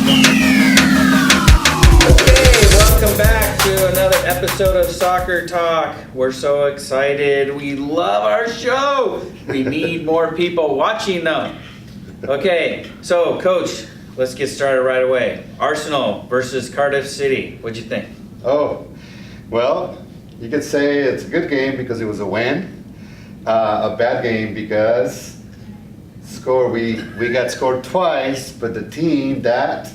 Okay, welcome back to another episode of Soccer Talk. We're so excited. We love our show. We need more people watching though. Okay, so Coach, let's get started right away. Arsenal versus Cardiff City. What'd you think? Oh, well, you could say it's a good game because it was a win. A bad game because we got scored twice, but the team that...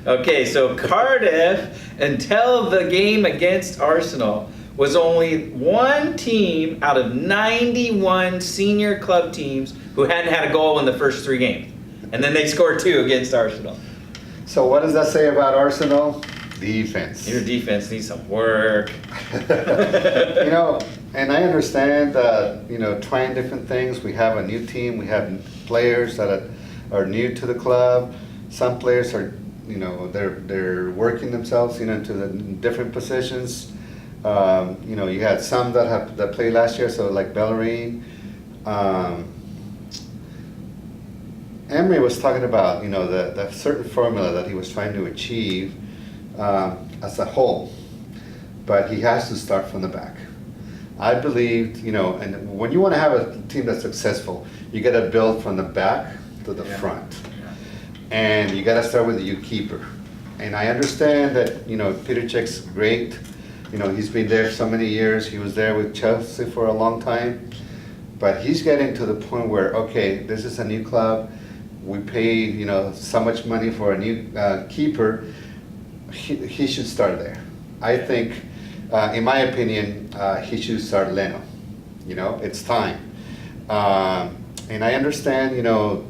Okay, so Cardiff, until the game against Arsenal, was only one team out of 91 senior club teams who hadn't had a goal in the first 3 games. And then they scored 2 against Arsenal. So what does that say about Arsenal? Defense. Your defense needs some work. And I understand that, trying different things. We have a new team. We have players that are new to the club. Some players are, they're working themselves, into the different positions. You had some that played last year, so like Bellerin. Emery was talking about, the certain formula that he was trying to achieve as a whole, but he has to start from the back. I believe, and when you want to have a team that's successful, you got to build from the back to the front. And you got to start with the youth keeper. And I understand that, Peter Cech's great. He's been there so many years. He was there with Chelsea for a long time. But he's getting to the point where, okay, this is a new club. We paid, so much money for a new keeper. He should start there. I think, in my opinion, he should start Leno. It's time. And I understand,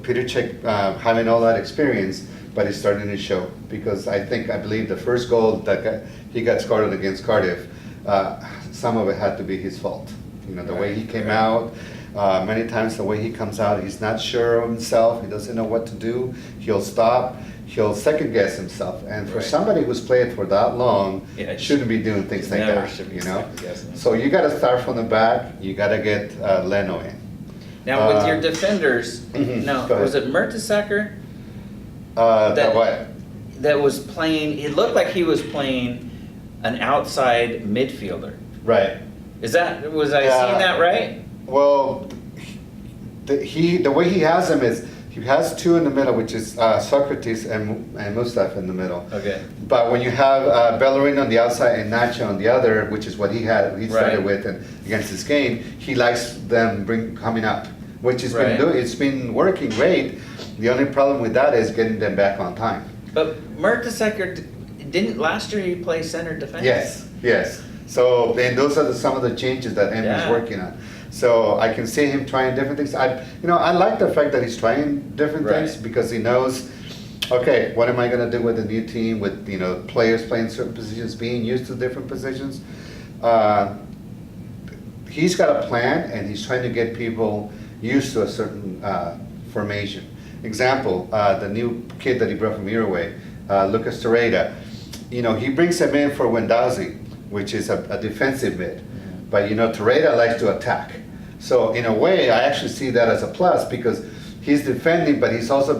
Peter Cech having all that experience, but it's starting to show. Because I believe the first goal that he got scored against Cardiff, some of it had to be his fault. The way he came out, many times the way he comes out, he's not sure of himself, he doesn't know what to do, he'll stop, he'll second guess himself. And for somebody who's played for that long, shouldn't be doing things like that, So you got to start from the back, you got to get Leno in. Now with your defenders, was it Mertesacker? That was playing, it looked like he was playing an outside midfielder. Right. Was I seeing that right? Well, the way he has them is he has 2 in the middle, which is Socrates and Mustaf in the middle. Okay. But when you have Bellerin on the outside and Nacho on the other, which is what he started with, and against this game, he likes them coming up, which has been doing. It's been working great. The only problem with that is getting them back on time. But Mertesacker didn't last year he play center defense? Yes. So then those are some of the changes that Emery's working on. So I can see him trying different things. I like the fact that he's trying different things because he knows, okay, what am I going to do with the new team with players playing certain positions, being used to different positions. He's got a plan and he's trying to get people used to a certain formation. Example, the new kid that he brought from Uruguay, Lucas Torreira. He brings him in for Wendazi, which is a defensive mid. But Torreira likes to attack. So in a way, I actually see that as a plus because he's defending, but he's also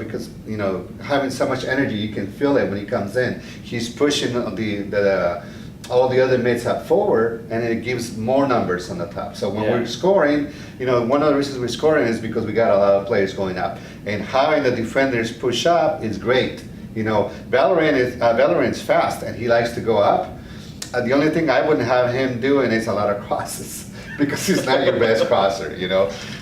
having so much energy, you can feel it when he comes in. He's pushing all the other mids up forward, and it gives more numbers on the top. So when we're scoring, one of the reasons we're scoring is because we got a lot of players going up, and having the defenders push up is great. Bellerin's fast, and he likes to go up. The only thing I wouldn't have him doing is a lot of crosses because he's not your best crosser,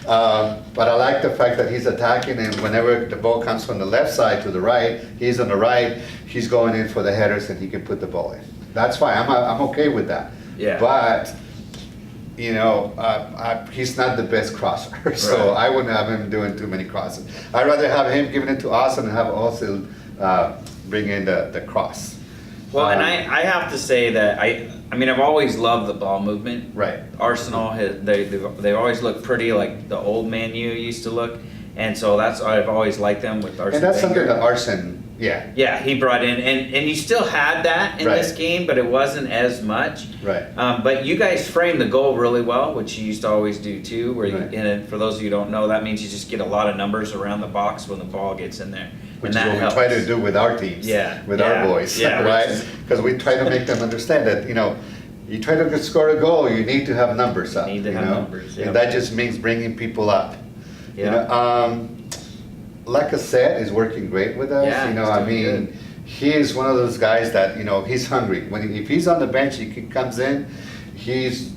But I like the fact that he's attacking, and whenever the ball comes from the left side to the right, he's on the right, he's going in for the headers and he can put the ball in. That's fine, I'm okay with that. Yeah. But, he's not the best crosser, so I wouldn't have him doing too many crosses. I'd rather have him giving it to Austin and have Austin bring in the cross. Well, and I have to say that I've always loved the ball movement. Right. Arsenal they always look pretty like the old Man U used to look, and so that's I've always liked them with Arsene. And that's Wenger. something that Arsene, Yeah, he brought in, and you still had that in this game, but it wasn't as much. Right. But you guys framed the goal really well, which you used to always do too. Where and for those of you who don't know, that means you just get a lot of numbers around the box when the ball gets in there. which And is that what helps. we try to do with our teams, Yeah, with yeah, our boys, yeah, which right? is- Because we try to make them understand that, you try to score a goal, you need to have numbers up. need to you have know? numbers, yeah. And that just means bringing people up. You Yeah. know, Lacazette is working great with us. Yeah, he's doing good. He is one of those guys that he's hungry. If he's on the bench, comes in, he's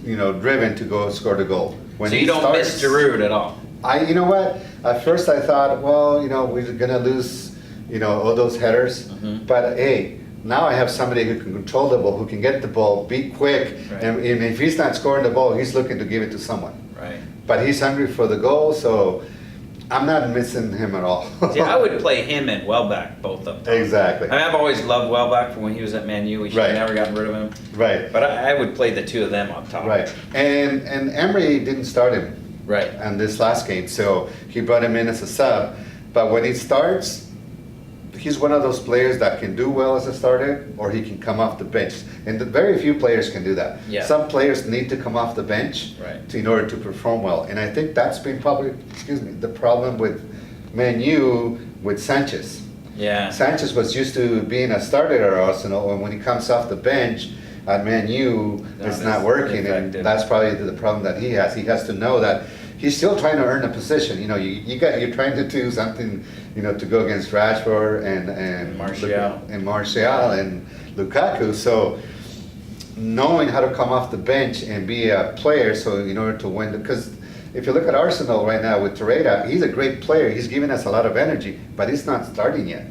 driven to go score the goal. When So he you don't starts, miss Giroud at all? You know what? At first I thought, well, we're gonna lose, all those headers. Mhm. But hey, now I have somebody who can control the ball, who can get the ball, be quick, Right. and if he's not scoring the ball, he's looking to give it to someone. Right. But he's hungry for the goal, so I'm not missing him at all. See, I would play him and Welbeck both up top. Exactly. I mean, I've always loved Welbeck from when he was at Man U. We should have Right. never gotten rid of him. Right. But I would play the two of them up top. Right. And Emery didn't start him Right. on this last game, so he brought him in as a sub. But when he starts, he's one of those players that can do well as a starter, or he can come off the bench. And very few players can do that. Yeah. Some players need to come off the bench Right. in order to perform well. And I think that's been probably, the problem with Man U with Sanchez. Yeah. Sanchez was used to being a starter at Arsenal, and when he comes off the bench at Man U, it's not working, and effective. that's probably the problem that he has. He has to know that he's still trying to earn a position. You're trying to do something, to go against Rashford and Martial. and Lukaku. So knowing how to come off the bench and be a player, so in order to win, because if you look at Arsenal right now with Torreira, he's a great player. He's giving us a lot of energy, but he's not starting yet.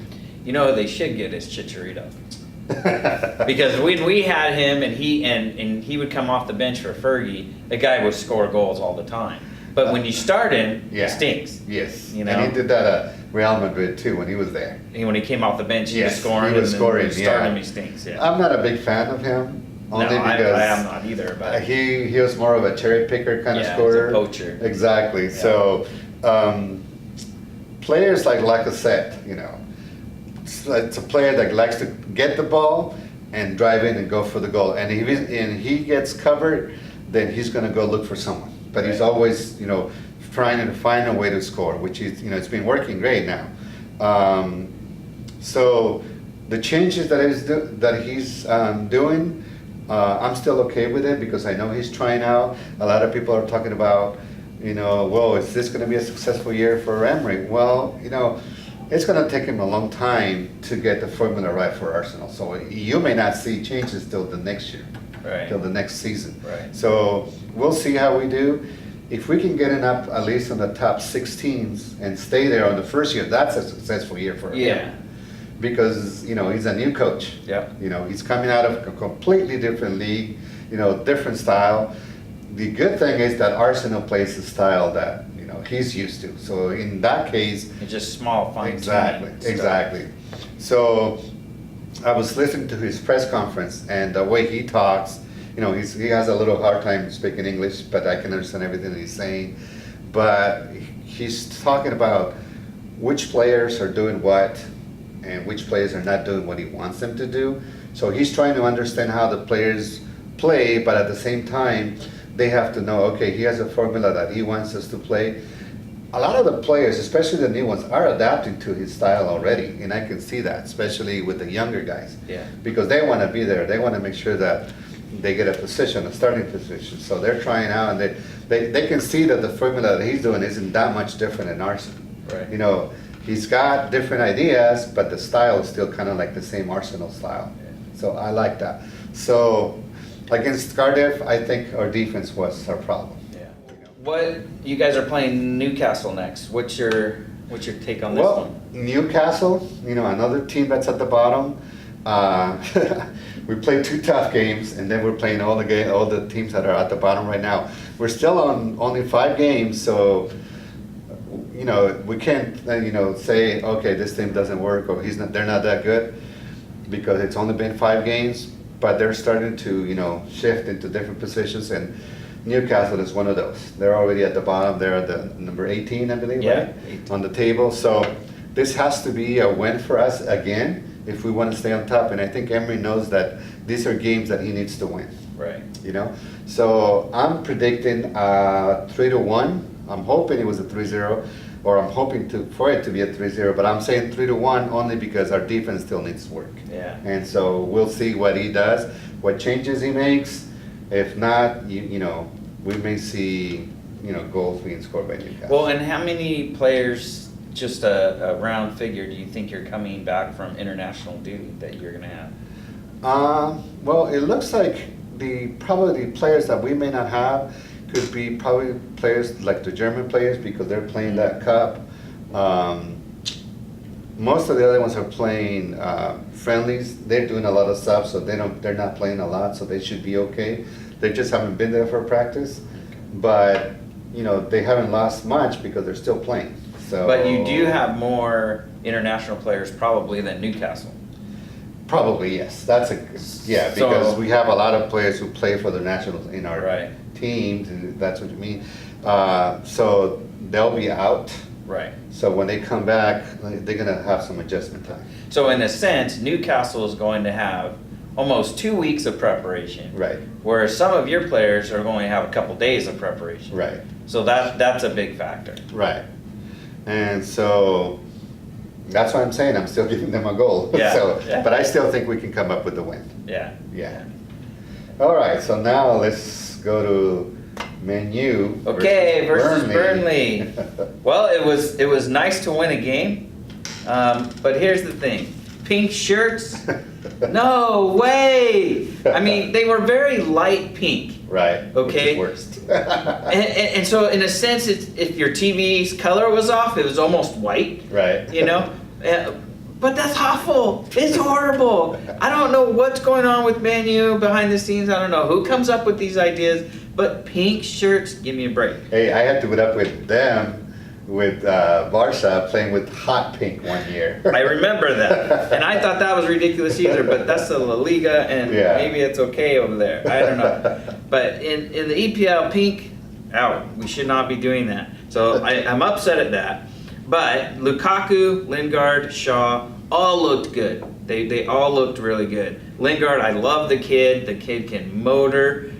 You know who they should get is Chicharito. Because when we had him and he would come off the bench for Fergie, the guy would score goals all the time. But when you start him, Yeah. he stinks. Yes, You and know? he did that at Real Madrid too when he was there. And when he came off the bench, he was Yes, scoring. he was and then when scoring, you start yeah. him, he stinks. Yeah. I'm not a big fan of him, only no, because I am not either. But he was more of a cherry picker kind yeah, of scorer. he's a poacher. Exactly. Yeah. So players like Lacazette, it's a player that likes to get the ball and drive in and go for the goal. And if he gets covered, then he's going to go look for someone. But he's Right. always, trying to find a way to score, which is, it's been working great now. So the changes that he's doing, I'm still okay with it because I know he's trying out. A lot of people are talking about, well, is this going to be a successful year for Emery? Well, it's going to take him a long time to get the formula right for Arsenal. So you may not see changes till the next year, Right. till the next season. Right. So we'll see how we do. If we can get him up at least on the top 6 teams and stay there on the first year, that's a successful year for him. Yeah. Because, he's a new coach. Yeah. He's coming out of a completely different league, different style. The good thing is that Arsenal plays the style that, he's used to. So in that case, It's just small, fine. exactly. So I was listening to his press conference and the way he talks, he has a little hard time speaking English, but I can understand everything that he's saying. But he's talking about which players are doing what and which players are not doing what he wants them to do. So he's trying to understand how the players play, but at the same time, they have to know, okay, he has a formula that he wants us to play. A lot of the players, especially the new ones, are adapting to his style already, and I can see that, especially with the younger guys. Yeah. Because they want to be there. They want to make sure that they get a position, a starting position. So they're trying out, and they can see that the formula that he's doing isn't that much different in Arsenal. Right. He's got different ideas, but the style is still kind of like the same Arsenal style. So I like that. So against Cardiff, I think our defense was our problem. Yeah. What you guys are playing Newcastle next? What's your take on this Well, one? Newcastle, another team that's at the bottom. We played 2 tough games, and then we're playing all the teams that are at the bottom right now. We're still on only 5 games, so we can't say, okay, this team doesn't work or they're not that good, because it's only been 5 games, but they're starting to shift into different positions, and Newcastle is one of those. They're already at the bottom. They're at the number 18, I believe, Yeah, right? 18. On the table. So this has to be a win for us again if we want to stay on top. And I think Emery knows that these are games that he needs to win. Right. So I'm predicting 3-1. I'm hoping it was a 3-0. or I'm hoping for it to be a 3-0, but I'm saying 3-1 only because our defense still needs work. Yeah. And so we'll see what he does, what changes he makes. If not, we may see, goals being scored by Newcastle. Well, and how many players, just a round figure, do you think you're coming back from international duty that you're going to have? Well, it looks like probably the players that we may not have could be probably players like the German players because they're playing that cup. Most of the other ones are playing friendlies. They're doing a lot of stuff, so they're not playing a lot, so they should be okay. They just haven't been there for practice, but they haven't lost much because they're still playing. So. But you do have more international players probably than Newcastle. Probably, yes. Because So- we have a lot of players who play for the nationals in our Right. teams, and that's what you mean. So they'll be out. Right. So when they come back, they're gonna have some adjustment time. So in a sense, Newcastle is going to have almost 2 weeks of preparation. Right, Whereas some of your players are going to have a couple days of preparation. right, So that's a big factor. right. And so that's why I'm saying I'm still giving them a goal. Yeah, So, yeah. but I still think we can come up with the win. Yeah. Yeah. All right, so now let's go to Man U. Okay, versus Burnley. Well, it was nice to win a game, but here's the thing: pink shirts. No way! I mean, they were very light pink. Right. Okay. Which is worst. And so, in a sense, if your TV's color was off, it was almost white. Right. But that's awful. It's horrible. I don't know what's going on with Man U behind the scenes. I don't know who comes up with these ideas. But pink shirts, give me a break. Hey, I had to put up with them with Barca playing with hot pink one year. I remember that, and I thought that was ridiculous either. But that's the La Liga, and Yeah. maybe it's okay over there. I don't know. But in the EPL, pink out. We should not be doing that. So I'm upset at that. But Lukaku, Lingard, Shaw all looked good. They all looked really good. Lingard, I love the kid. The kid can motor.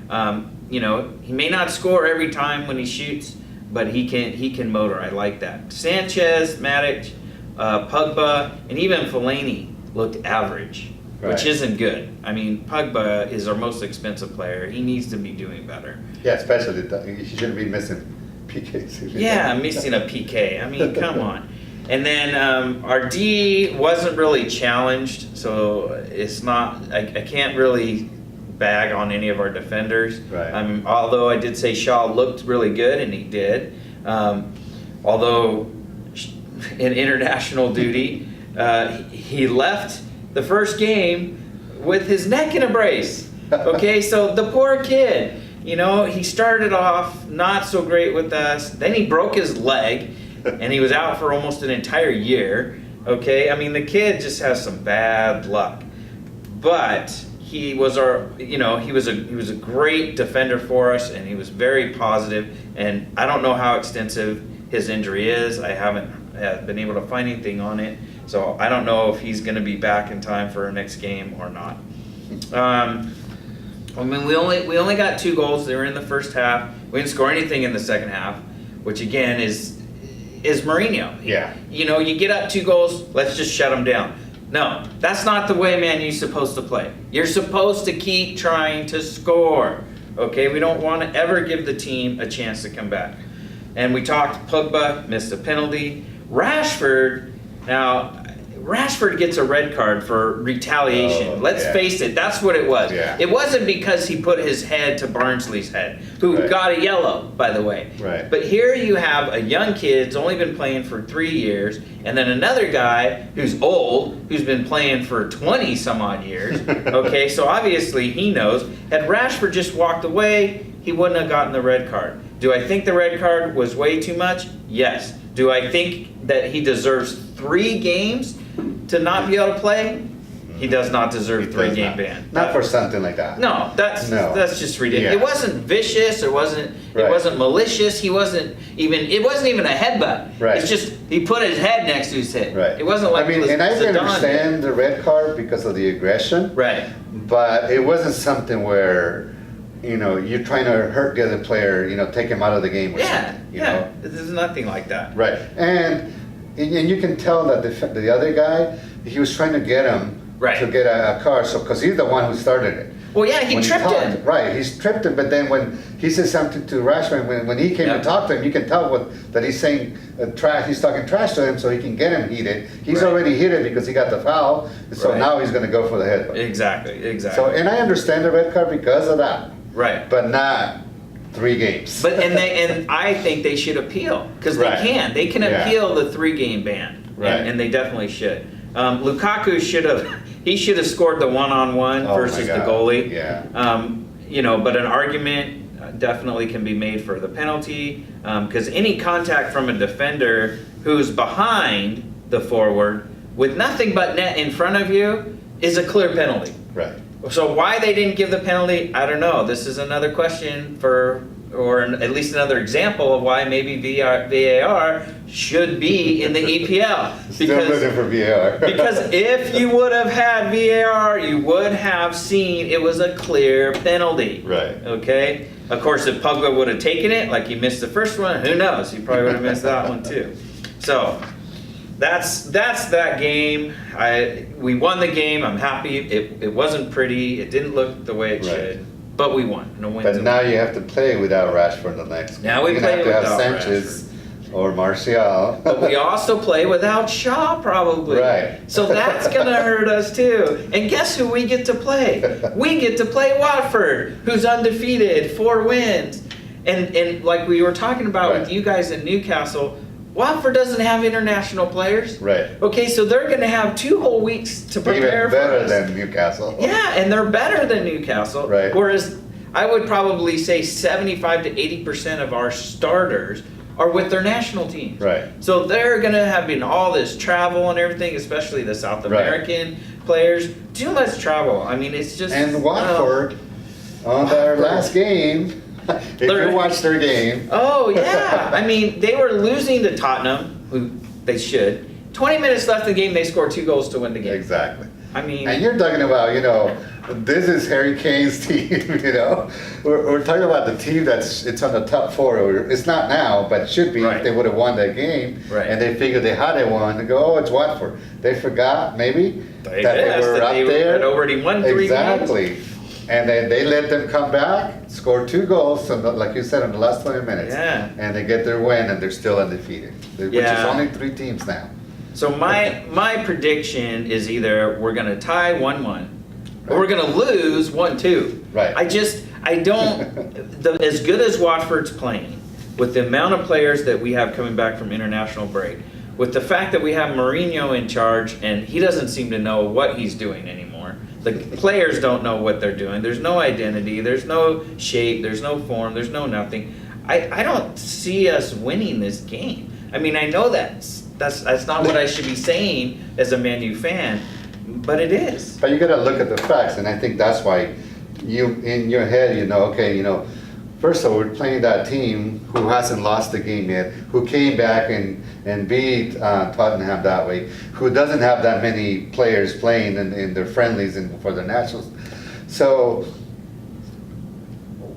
He may not score every time when he shoots, but he can motor. I like that. Sanchez, Matic, Pogba, and even Fellaini looked average, Right. which isn't good. I mean, Pogba is our most expensive player. He needs to be doing better. Yeah, especially he shouldn't be missing PKs. Yeah, I'm missing a PK. I mean, come on. And then our D wasn't really challenged, so it's not. I can't really bag on any of our defenders. Right. Although I did say Shaw looked really good, and he did. Although in international duty, he left the first game with his neck in a brace. Okay, so the poor kid. He started off not so great with us. Then he broke his leg, and he was out for almost an entire year. Okay, I mean the kid just has some bad luck, but he was he was a great defender for us, and he was very positive. And I don't know how extensive his injury is. I haven't been able to find anything on it, so I don't know if he's going to be back in time for our next game or not. I mean, we only got 2 goals. They were in the first half. We didn't score anything in the second half, which again is Mourinho. Yeah. You get up 2 goals, let's just shut them down. No, that's not the way Man U's supposed to play. You're supposed to keep trying to score. Okay, we don't want to ever give the team a chance to come back. And we talked, Pogba missed a penalty. Rashford gets a red card for retaliation. Oh, Let's yeah. face it, that's what it was. Yeah. It wasn't because he put his head to Barnsley's head, who Right. got a yellow, by the way. Right. But here you have a young kid who's only been playing for 3 years, and then another guy who's old, who's been playing for 20 some odd years. Okay, so obviously he knows. Had Rashford just walked away, he wouldn't have gotten the red card. Do I think the red card was way too much? Yes. Do I think that he deserves 3 games to not be able to play? He does not deserve He 3 does game not. ban. Not for something like that. No, that's just ridiculous. Yeah. It wasn't vicious. It wasn't Right. malicious. It wasn't even a headbutt. Right. It's just he put his head next to his head. Right. It wasn't like I mean, and I Zidane can did. understand the red card because of the aggression. Right. But it wasn't something where you're trying to hurt the other player, take him out of the game or something. You know? There's nothing like that. Right, and you can tell that the other guy, he was trying to get him to get a car, because he's the one who started it. Well, yeah, he tripped him. Right, he's tripped him, but then when he says something to Rashford, when he came to talk to him, you can tell that he's saying trash. He's talking trash to him, so he can get him heated. He's already hit it because he got the foul, so now he's going to go for the headbutt. Exactly. So, and I understand the red card because of that. Right. But not 3 games. But and I think they should appeal, because they can appeal the 3-game ban, and they definitely should. Lukaku should have scored the one-on-one versus the goalie. Yeah. But an argument definitely can be made for the penalty, because any contact from a defender who's behind the forward with nothing but net in front of you is a clear penalty. Right. So why they didn't give the penalty, I don't know. This is another question or at least another example of why maybe VAR should be in the EPL. Still looking for VAR. Because if you would have had VAR, you would have seen it was a clear penalty. Right. Okay? Of course, if Pogba would have taken it, like he missed the first one, who knows? He probably would have missed that one too. So that's that game. We won the game. I'm happy. It wasn't pretty. It didn't look the way it should. But we won. But now you have to play without Rashford the next. Now we play without have Sanchez or Martial. But we also play without Shaw probably. Right. So that's going to hurt us too. And guess who we get to play? We get to play Watford, who's undefeated, 4 wins. And like we were talking about with you guys in Newcastle, Watford doesn't have international players. Right. Okay, so they're going to have 2 whole weeks to prepare for us. Even better than Newcastle. Yeah, and they're better than Newcastle. Right. Whereas I would probably say 75 to 80% of our starters are with their national teams. Right. So they're going to have all this travel and everything, especially the South American players. Too much travel. I mean, it's just... And Watford, on their last game... If you watch their game. Oh, yeah. I mean, they were losing to Tottenham, who they should. 20 minutes left in the game, they scored 2 goals to win the game. Exactly. I mean... And you're talking about, this is Harry Kane's team, We're talking about the team it's on the top 4. It's not now, but it should be if they would have won that game. Right. And they figured they had it won. They go, oh, it's Watford. They forgot, maybe, that they were up there. Had already won 3 Exactly. games. And then they let them come back, score 2 goals, like you said, in the last 20 minutes. Yeah. And they get their win, and they're still undefeated, which is only 3 teams now. So my prediction is either we're going to tie 1-1 or we're going to lose 1-2. Right. I don't, as good as Watford's playing, with the amount of players that we have coming back from international break, with the fact that we have Mourinho in charge and he doesn't seem to know what he's doing anymore. The players don't know what they're doing. There's no identity. There's no shape. There's no form. There's no nothing. I don't see us winning this game. I mean, I know that's not what I should be saying as a Man U fan, but it is. But you got to look at the facts, and I think that's why you, in your head, first of all, we're playing that team who hasn't lost the game yet, who came back and beat Tottenham that way, who doesn't have that many players playing in their friendlies and for the nationals. So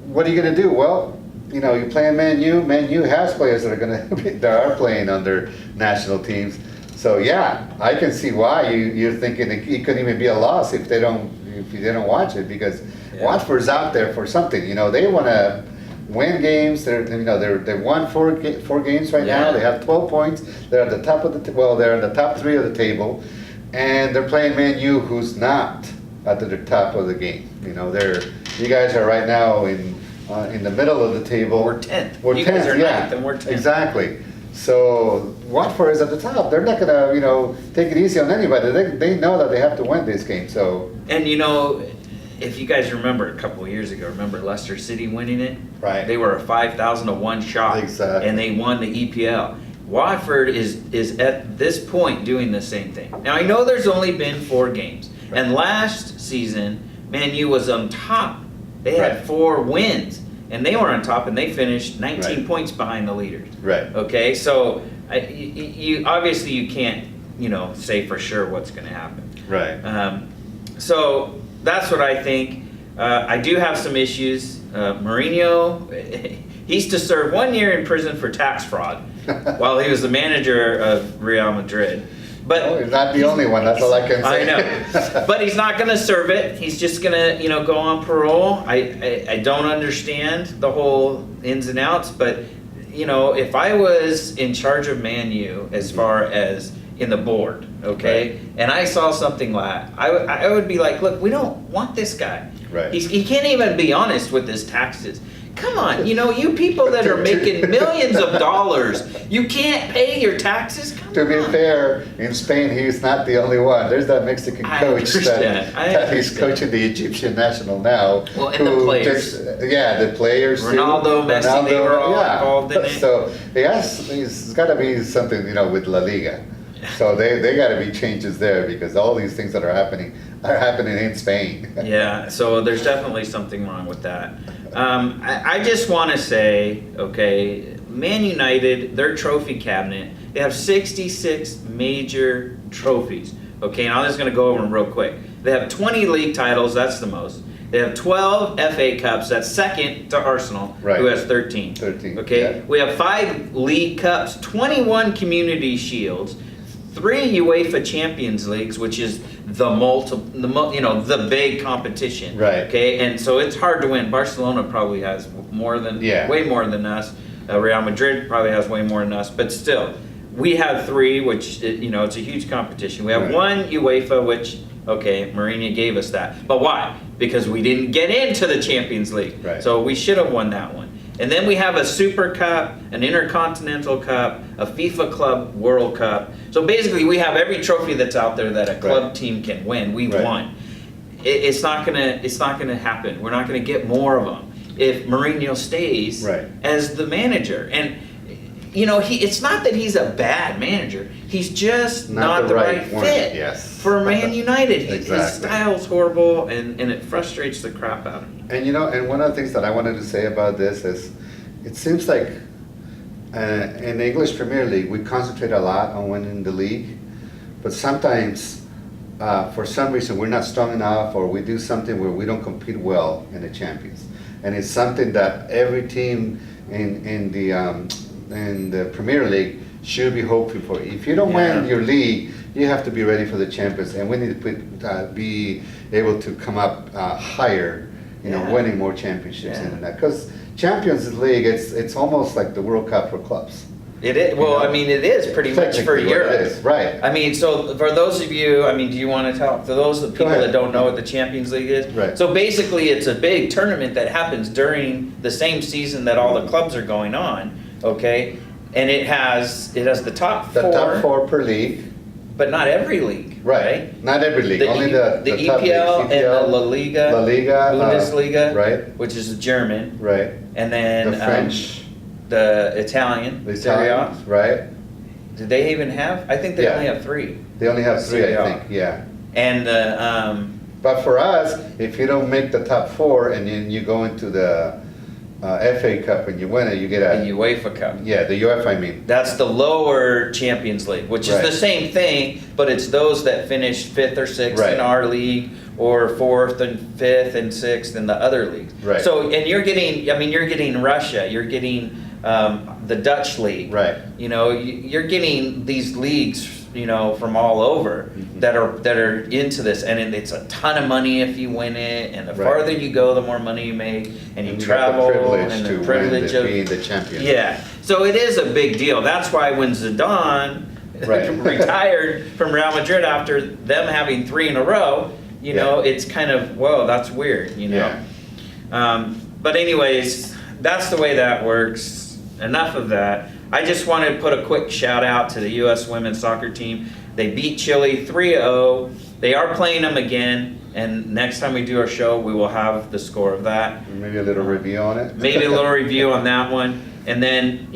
what are you going to do? Well, you play Man U. Man U has players that are playing on their national teams. So yeah, I can see why you're thinking it couldn't even be a loss if you didn't watch it, because Watford's out there for something. They want to win games. They won 4 games right now. They have 12 points. They're at the top of they're in the top 3 of the table, and they're playing Man U, who's not at the top of the game. You guys are right now in the middle of the table. We're 10th. We're you 10th, guys are 9th, and we're 10th. Exactly. So Watford is at the top. They're not gonna, take it easy on anybody. They know that they have to win this game. So. And if you guys remember a couple of years ago, remember Leicester City winning it? Right. They were a 5,000 to 1 shot. Exactly. And they won the EPL. Watford is at this point doing the same thing. Now I know there's only been 4 games, and last season Man U was on top. They had 4 wins, and they were on top, and they finished 19 points behind the leaders. Right. Okay, so you obviously you can't say for sure what's going to happen. Right. So that's what I think. I do have some issues Mourinho, he's to serve 1 year in prison for tax fraud while he was the manager of Real Madrid. But Oh, he's not the only one. That's all I can I say. know, but he's not going to serve it. He's just going to, go on parole. I don't understand the whole ins and outs, but if I was in charge of Man U as far as in the board, okay, and I saw something like, I would be like, look, we don't want this guy. Right. He can't even be honest with his taxes. Come on, you people that are making millions of dollars, you can't pay your taxes? Come To be on. fair, in Spain, he's not the only one. There's that Mexican I coach understand. that he's understand. coaching the Egyptian national now. Well, and the players. The players. too. Ronaldo, Messi, they were all involved in it. So he's got to be something, with La Liga. So they got to be changes there because all these things that are happening in Spain. Yeah, so there's definitely something wrong with that. I just want to say, okay, Man United, their trophy cabinet, they have 66 major trophies. Okay, and I'm just going to go over them real quick. They have 20 league titles, that's the most. They have 12 FA Cups, that's second to Arsenal, Right. who has 13. 13, Okay, yeah. we have 5 League Cups, 21 Community Shields, 3 UEFA Champions Leagues, which is the big competition. Right. Okay, and so it's hard to win. Barcelona probably has way more than us. Real Madrid probably has way more than us, but still, we have 3, which it's a huge competition. We have Right. 1 UEFA, which Mourinho gave us that, but why? Because we didn't get into the Champions League, Right. so we should have won that one. And then we have a Super Cup, an Intercontinental Cup, a FIFA Club World Cup. So basically, we have every trophy that's out there that a club Right. team can win. We've Right. won. It's not gonna happen. We're not gonna get more of them if Mourinho stays Right. as the manager. And it's not that he's a bad manager. He's just not the right one, fit yes. for Man United. His Exactly. style's horrible, and it frustrates the crap out of me. And and one of the things that I wanted to say about this is, it seems like in the English Premier League we concentrate a lot on winning the league, but sometimes for some reason we're not strong enough, or we do something where we don't compete well in the Champions, and it's something that every team in the Premier League should be hoping for. If you don't win Yeah. your league, you have to be ready for the Champions, and we need to be able to come up higher, Yeah. winning more championships Yeah. in that. Because Champions League, it's almost like the World Cup for clubs. It is. Well, You know? I mean, it is pretty much for Technically what Europe. it is, right. I mean, so for those of you, do you want to tell, for those of the people ahead. that don't know what the Champions League is? Right. So basically, it's a big tournament that happens during the same season that all the clubs are going on, okay? And it has the top The four, top 4 per league, but not every league, right? Not every league, only the top EPL leagues. and the La Liga, La Liga, Bundesliga, right, which is German, right. and then The French, the Italian, the Serie A. Italians, right. Did they even have? I think they Yeah. only have 3. They only have 3, Serie A. I think, yeah. And But for us, if you don't make the top 4 and then you go into the FA Cup and you win it, you get the a, UEFA Cup. yeah, the UEFA, I mean. That's the lower Champions League, which is Right. the same thing, but it's those that finished 5th or 6th Right. in our league, or 4th and 5th and 6th in the other leagues. Right. So, and you're getting Russia, you're getting the Dutch league. Right. You're getting these leagues, from all over Mhm. that are into this, and it's a ton of money if you win it, and the Right. farther you go, the more money you make, and you got the travel, privilege and to the privilege win of being the champion. yeah, so it is a big deal. That's why when Zidane Right. retired from Real Madrid after them having 3 in a row, it's kind of, whoa, that's weird, Yeah. But anyways, that's the way that works. Enough of that. I just wanted to put a quick shout out to the U.S. women's soccer team. They beat Chile 3-0. They are playing them again, and next time we do our show, we will have the score of that. Maybe a little review on it. Maybe a little review on that one. And then,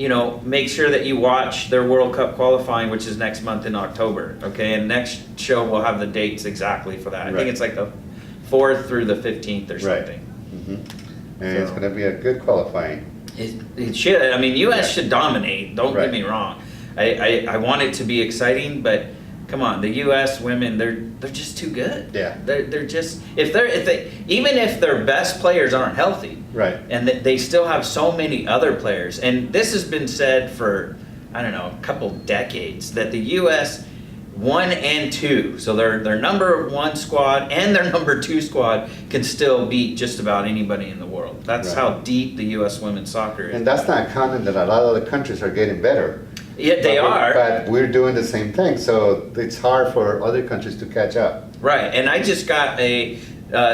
make sure that you watch their World Cup qualifying, which is next month in October. Okay, and next show we'll have the dates exactly for that. I Right. think it's like the 4th through the 15th or Right. something. And it's So- going to be a good qualifying. It should. I mean, U.S. Yeah. should dominate. Don't Right. get me wrong. I want it to be exciting, but come on, the U.S. women, they're just too good. Yeah. They're just even if their best players aren't healthy, Right. And they still have so many other players. And this has been said for, I don't know, a couple decades, that the U.S. 1 and 2, so their number 1 squad and their number 2 squad can still beat just about anybody in the world. That's Right. how deep the U.S. women's soccer is. And that's not counting that a lot of other countries are getting better. Yeah, they are. But we're doing the same thing, so it's hard for other countries to catch up. Right, and I just got the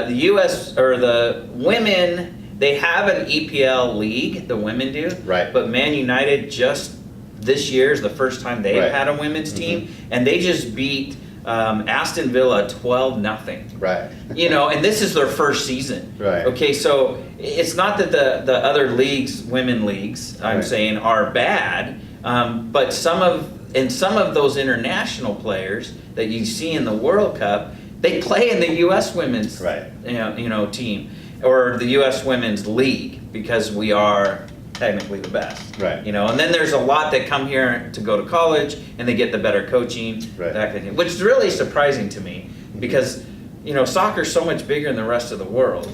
U.S. or the women. They have an EPL league, the women do. Right. But Man United just this year is the first time they've Right. had a women's team, and they just beat Aston Villa 12-0. Right. You know, and this is their first season. Right. Okay, so it's not that the other leagues, women leagues, I'm Right. saying, are bad, but some of those international players that you see in the World Cup, they play in the U.S. women's Right. team or the U.S. women's league because we are technically the best. Right. You know, and then there's a lot that come here to go to college and they get the better coaching, Right. that kind of thing, which is really surprising to me because, you know, soccer's so much bigger than the rest of the world.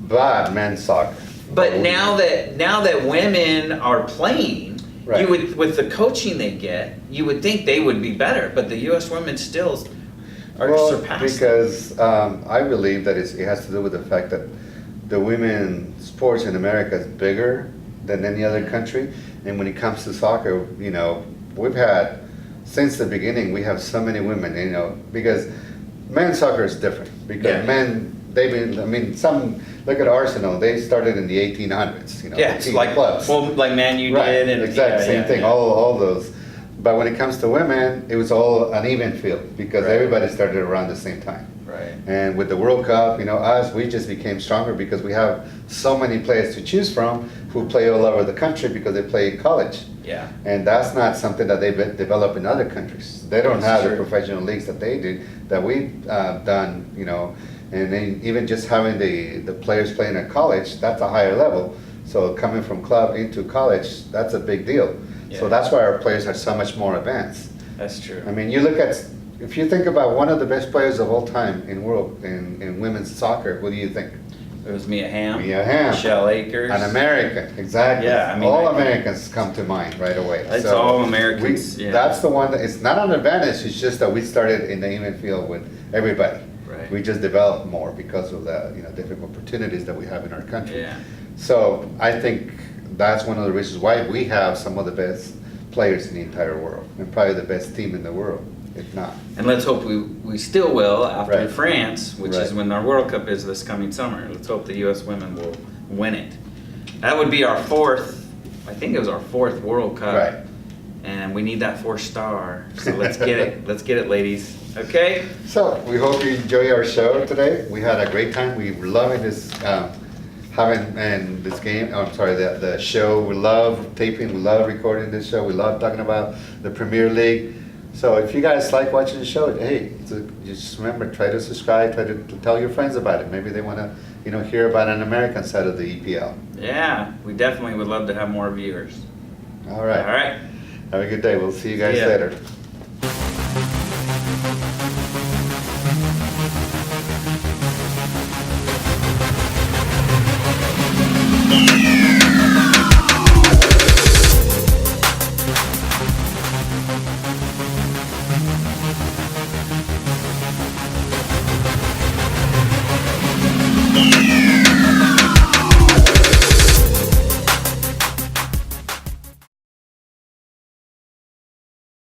But men's soccer. But now that women are playing, Right. you would, with the coaching they get, you would think they would be better. But the U.S. women still are surpassing. Because I believe that it has to do with the fact that the women's sports in America is bigger than any other country. And when it comes to soccer, you know, we've had, since the beginning, we have so many women, you know, because men's soccer is different. Because Yeah. men, they've been, I mean, look at Arsenal, they started in the 1800s, you know, Yeah, the it's team like clubs. well, like Man U Right, did, and exact same thing, yeah. all those. But when it comes to women, it was all an even field because Right. everybody started around the same time. Right. And with the World Cup, you know, we just became stronger because we have so many players to choose from who play all over the country because they play in college. Yeah. And that's not something that they develop in other countries. They don't That's have true. the professional leagues that they do, that we've done, you know. And then even just having the players playing at college, that's a higher level. So coming from club into college, that's a big deal. Yeah. So that's why our players are so much more advanced. That's true. I mean, you look at, if you think about one of the best players of all time in women's soccer, who do you think? It was Mia Hamm. Mia Hamm. Michelle Akers. An American, exactly. Yeah, I mean, all I- Americans come to mind right away. It's all Americans, yeah. That's the one that, it's not an advantage, it's just that we started in the even field with everybody. Right. We just developed more because of the, you know, different opportunities that we have in our country. Yeah. So I think that's one of the reasons why we have some of the best players in the entire world, and probably the best team in the world, if not. And let's hope we still will after Right. France, which is Right. when our World Cup is this coming summer. Let's hope the U.S. women will win it. That would be our fourth, I think it was our fourth World Cup. Right. And we need that 4-star. So let's get it. Let's get it, ladies. Okay? So we hope you enjoy our show today. We had a great time. We were loving this, having and this game. Oh, I'm sorry, the show. We love taping. We love recording this show. We love talking about the Premier League. So if you guys like watching the show, hey, just remember, try to subscribe. Try to tell your friends about it. Maybe they want to, you know, hear about an American side of the EPL. Yeah, we definitely would love to have more viewers. All right. All right. Have a good day. We'll see you guys See ya. later.